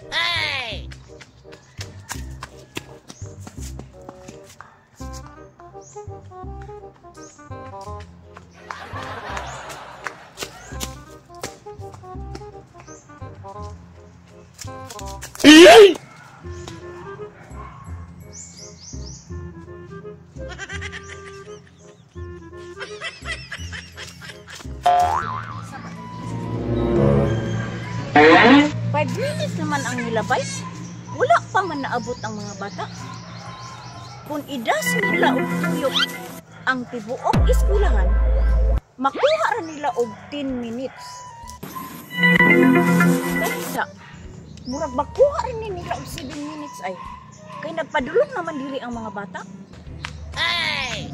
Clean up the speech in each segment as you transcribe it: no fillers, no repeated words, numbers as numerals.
Hey! Five minutes naman ang nilabay. Wala pa man naabot ang mga bata. Kung idas nila og tuyok ang tibuok eskwelahan, makuha ra nila og 10 minutes. Kaysa, murag makuha rin nila og 7 minutes ay. Kay nagpadulong naman dili ang mga bata. Hey!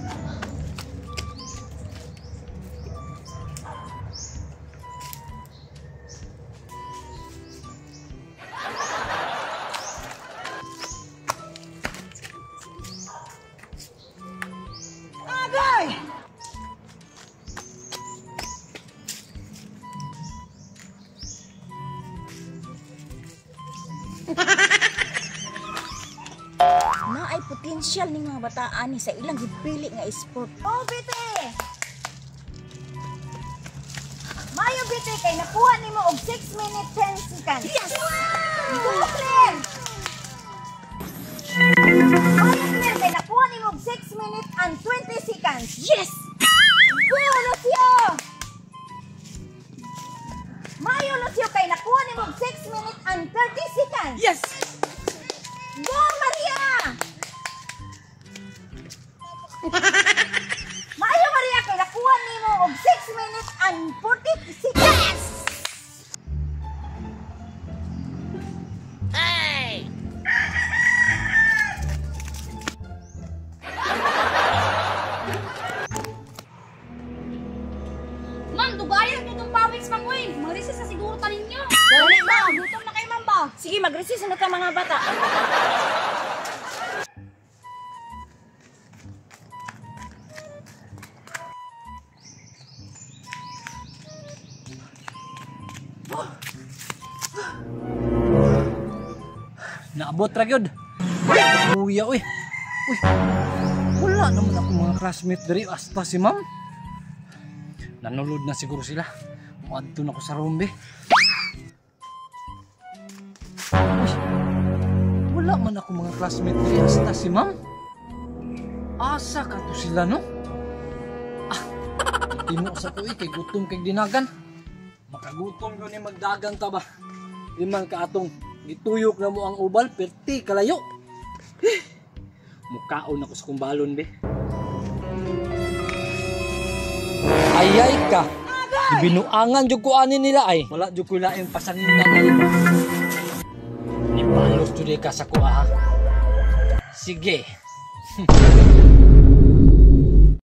Agay! Na ay potensyal ning mga bataan ni sa ilang gipili nga sport. Oh, bite! Mayo bite kay nakuha nimo og 6 minutes 10 seconds. Yes! Go, Claire! Mayo Claire kay nakuha nimo og 6 minutes and 20 seconds. Yes! Go, Lucio! Mayo Lucio kay nakuha nimo og 6 minutes and 30 seconds. Yes! Go, Maria! Mayo Maria kay nakuha nimo og 6 minutes and 40 seconds. Yes! Hey! Ma'am, dugayan niyo itong pawis pang win. Marisis sa siguro ta ninyo. Dali, ma'am. Gutom na kay ma'am ba? Sige, mag-resist na ka mga bata. Naabot ra gyud. Uya uy. Uy. Wala naman ako mga classmate diri hasta si ma'am. Nanulod na siguro sila. Muadto na ko sa room be. Uy. Wala man ako mga classmate diri hasta si ma'am. Asa ka to sila no? Timo sa ko kay gutom kay dinagan. Makagutom ko ni magdagan ta ba? Di man ka atong gituyok na mo ang ubal, perti kalayo. Mukaon ako sa kumbalon, be. Ayay ka. Binuangan jud ko ani nila ay. Wala jud ko laing pasanginan ani. Ni palos jud ka sa kuha. Sige.